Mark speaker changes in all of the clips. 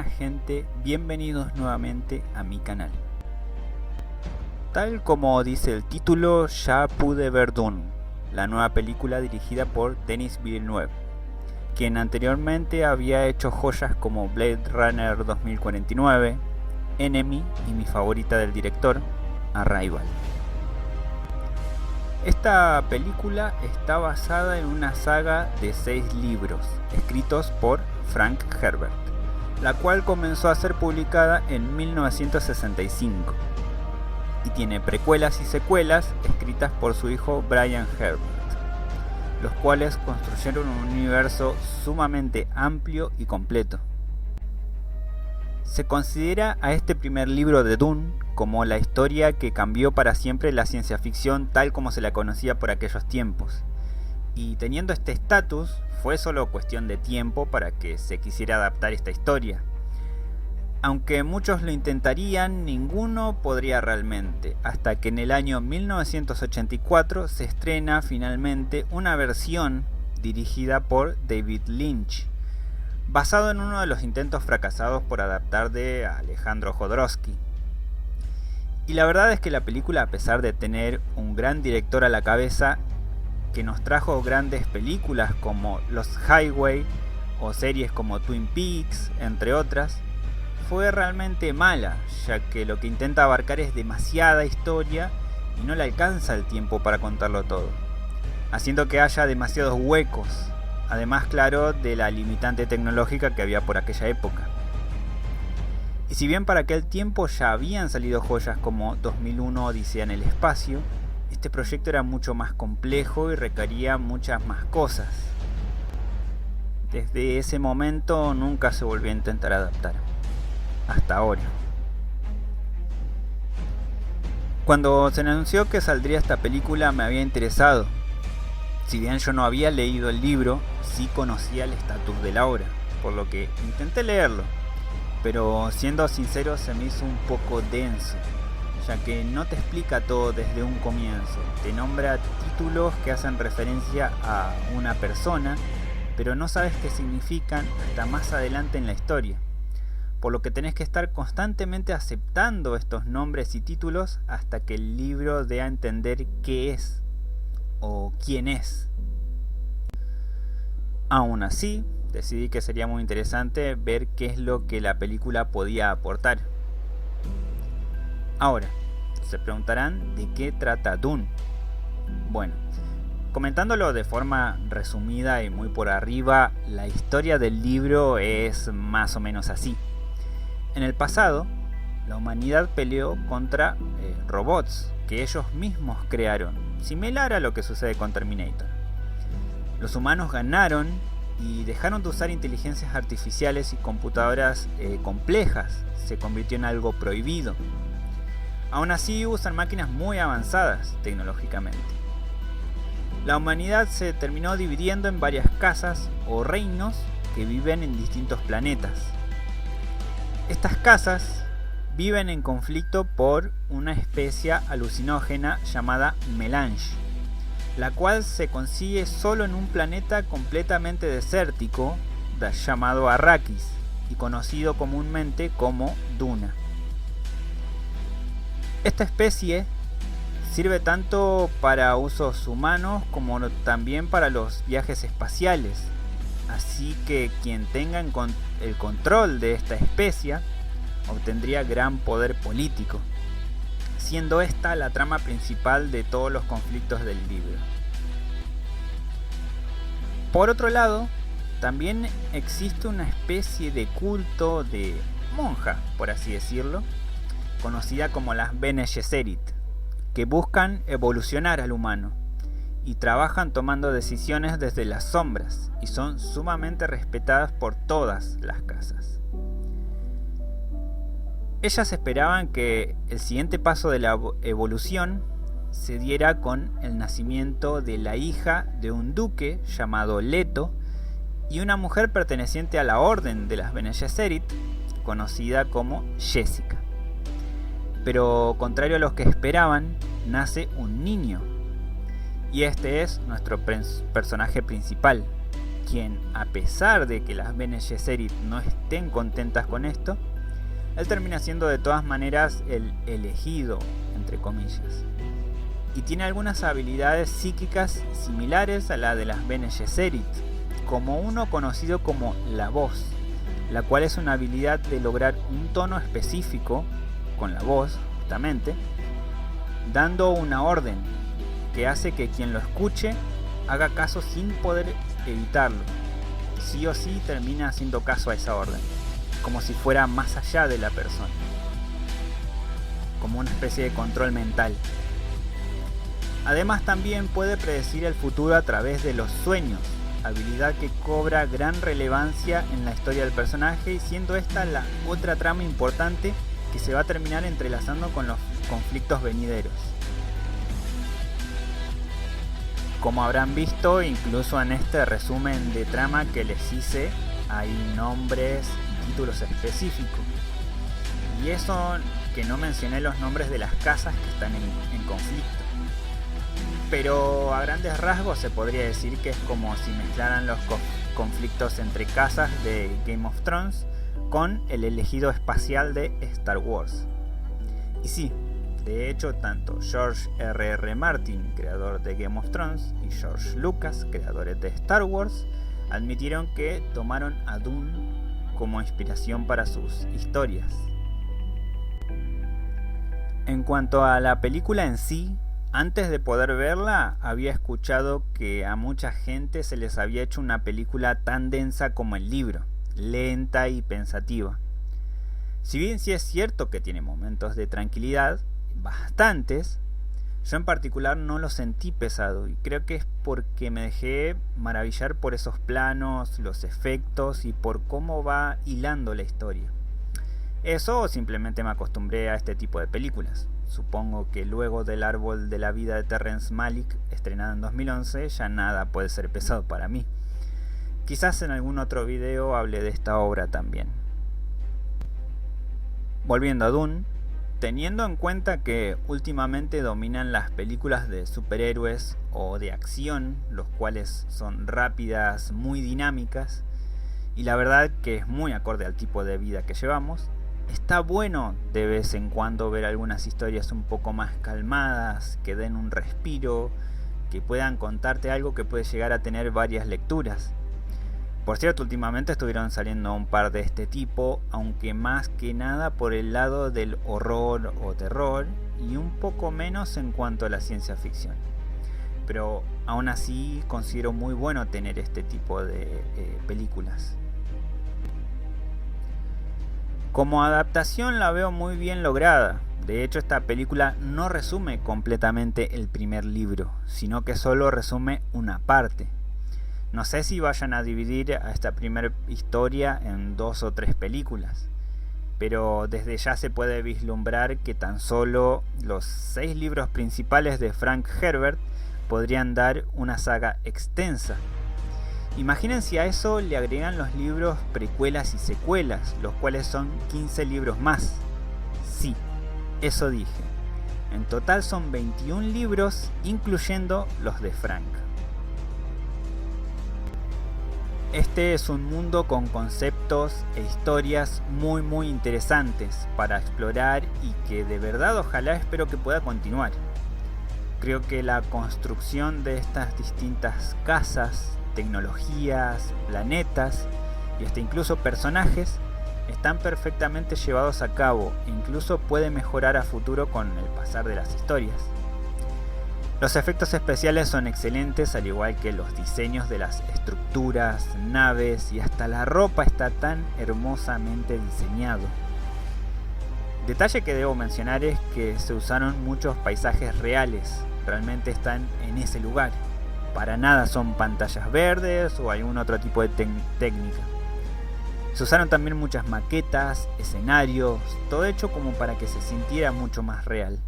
Speaker 1: gente, bienvenidos nuevamente a mi canal. Tal como dice el título, ya pude ver Dune, la nueva película dirigida por Denis Villeneuve, quien anteriormente había hecho joyas como Blade Runner 2049, Enemy y mi favorita del director, Arrival. Esta película está basada en una saga de 6 libros, escritos por Frank Herbert, la cual comenzó a ser publicada en 1965, y tiene precuelas y secuelas escritas por su hijo Brian Herbert, los cuales construyeron un universo sumamente amplio y completo. Se considera a este primer libro de Dune como la historia que cambió para siempre la ciencia ficción tal como se la conocía por aquellos tiempos, y teniendo este estatus fue solo cuestión de tiempo para que se quisiera adaptar esta historia. Aunque muchos lo intentarían, ninguno podría realmente, hasta que en el año 1984 se estrena finalmente una versión dirigida por David Lynch, basado en uno de los intentos fracasados por adaptar de Alejandro Jodorowsky. Y la verdad es que la película, a pesar de tener un gran director a la cabeza, que nos trajo grandes películas como Los Highway o series como Twin Peaks, entre otras, fue realmente mala, ya que lo que intenta abarcar es demasiada historia y no le alcanza el tiempo para contarlo todo, haciendo que haya demasiados huecos, además claro de la limitante tecnológica que había por aquella época. Y si bien para aquel tiempo ya habían salido joyas como 2001 Odisea en el espacio, este proyecto era mucho más complejo y requería muchas más cosas. Desde ese momento nunca se volvió a intentar adaptar, hasta ahora. Cuando se anunció que saldría esta película me había interesado. Si bien yo no había leído el libro, sí conocía el estatus de la obra, por lo que intenté leerlo, pero siendo sincero se me hizo un poco denso, ya que no te explica todo desde un comienzo, te nombra títulos que hacen referencia a una persona, pero no sabes qué significan hasta más adelante en la historia, por lo que tenés que estar constantemente aceptando estos nombres y títulos hasta que el libro dé a entender qué es o quién es. Aún así, decidí que sería muy interesante ver qué es lo que la película podía aportar. Ahora, se preguntarán de qué trata Dune. Bueno, comentándolo de forma resumida y muy por arriba, la historia del libro es más o menos así. En el pasado, la humanidad peleó contra robots que ellos mismos crearon, similar a lo que sucede con Terminator. Los humanos ganaron y dejaron de usar inteligencias artificiales y computadoras complejas, se convirtió en algo prohibido. Aún así usan máquinas muy avanzadas tecnológicamente. La humanidad se terminó dividiendo en varias casas o reinos que viven en distintos planetas. Estas casas viven en conflicto por una especie alucinógena llamada melange, la cual se consigue solo en un planeta completamente desértico llamado Arrakis y conocido comúnmente como Duna. Esta especie sirve tanto para usos humanos como también para los viajes espaciales, así que quien tenga el control de esta especie obtendría gran poder político, siendo esta la trama principal de todos los conflictos del libro. Por otro lado, también existe una especie de culto de monja, por así decirlo, conocida como las Bene Gesserit, que buscan evolucionar al humano y trabajan tomando decisiones desde las sombras y son sumamente respetadas por todas las casas. Ellas esperaban que el siguiente paso de la evolución se diera con el nacimiento de la hija de un duque llamado Leto y una mujer perteneciente a la orden de las Bene Gesserit, conocida como Jessica. Pero contrario a lo que esperaban, nace un niño, y este es nuestro personaje principal, quien, a pesar de que las Bene Gesserit no estén contentas con esto, él termina siendo de todas maneras el elegido, entre comillas. Y tiene algunas habilidades psíquicas similares a la de las Bene Gesserit, como uno conocido como la voz, la cual es una habilidad de lograr un tono específico con la voz, justamente, dando una orden que hace que quien lo escuche haga caso sin poder evitarlo. Sí o sí termina haciendo caso a esa orden, como si fuera más allá de la persona, como una especie de control mental. Además también puede predecir el futuro a través de los sueños, habilidad que cobra gran relevancia en la historia del personaje, y siendo esta la otra trama importante que se va a terminar entrelazando con los conflictos venideros. Como habrán visto, incluso en este resumen de trama que les hice, hay nombres y títulos específicos. Y eso que no mencioné los nombres de las casas que están en conflicto. Pero a grandes rasgos se podría decir que es como si mezclaran los conflictos entre casas de Game of Thrones con el elegido espacial de Star Wars. Y sí, de hecho tanto George R.R. Martin, creador de Game of Thrones, y George Lucas, creadores de Star Wars, admitieron que tomaron a Dune como inspiración para sus historias. En cuanto a la película en sí, antes de poder verla, había escuchado que a mucha gente se les había hecho una película tan densa como el libro, lenta y pensativa. Si bien sí es cierto que tiene momentos de tranquilidad, bastantes, yo en particular no lo sentí pesado, y creo que es porque me dejé maravillar por esos planos, los efectos y por cómo va hilando la historia. Eso, o simplemente me acostumbré a este tipo de películas. Supongo que luego del Árbol de la Vida de Terrence Malick, estrenado en 2011, ya nada puede ser pesado para mí. Quizás en algún otro video hable de esta obra también. Volviendo a Dune, teniendo en cuenta que últimamente dominan las películas de superhéroes o de acción, los cuales son rápidas, muy dinámicas, y la verdad que es muy acorde al tipo de vida que llevamos, está bueno de vez en cuando ver algunas historias un poco más calmadas, que den un respiro, que puedan contarte algo que puede llegar a tener varias lecturas. Por cierto, últimamente estuvieron saliendo un par de este tipo, aunque más que nada por el lado del horror o terror, y un poco menos en cuanto a la ciencia ficción. Pero aún así considero muy bueno tener este tipo de películas. Como adaptación la veo muy bien lograda. De hecho, esta película no resume completamente el primer libro, sino que solo resume una parte. No sé si vayan a dividir a esta primera historia en 2 o 3 películas, pero desde ya se puede vislumbrar que tan solo los 6 libros principales de Frank Herbert podrían dar una saga extensa. Imaginen si a eso le agregan los libros precuelas y secuelas, los cuales son 15 libros más. Sí, eso dije. En total son 21 libros, incluyendo los de Frank. Este es un mundo con conceptos e historias muy interesantes para explorar, y que de verdad ojalá espero que pueda continuar. Creo que la construcción de estas distintas casas, tecnologías, planetas y hasta incluso personajes están perfectamente llevados a cabo, e incluso puede mejorar a futuro con el pasar de las historias. Los efectos especiales son excelentes, al igual que los diseños de las estructuras, naves, y hasta la ropa está tan hermosamente diseñado. Detalle que debo mencionar es que se usaron muchos paisajes reales, realmente están en ese lugar. Para nada son pantallas verdes o algún otro tipo de técnica. Se usaron también muchas maquetas, escenarios, todo hecho como para que se sintiera mucho más real.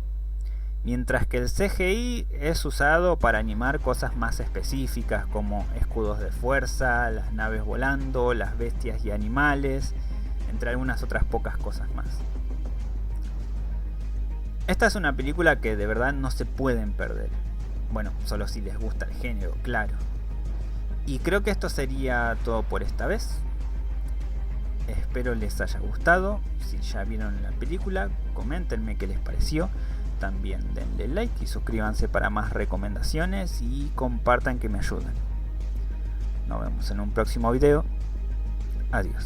Speaker 1: Mientras que el CGI es usado para animar cosas más específicas como escudos de fuerza, las naves volando, las bestias y animales, entre algunas otras pocas cosas más. Esta es una película que de verdad no se pueden perder. Bueno, solo si les gusta el género, claro. Y creo que esto sería todo por esta vez. Espero les haya gustado. Si ya vieron la película, coméntenme qué les pareció. También denle like y suscríbanse para más recomendaciones y compartan, que me ayudan. Nos vemos en un próximo video. Adiós.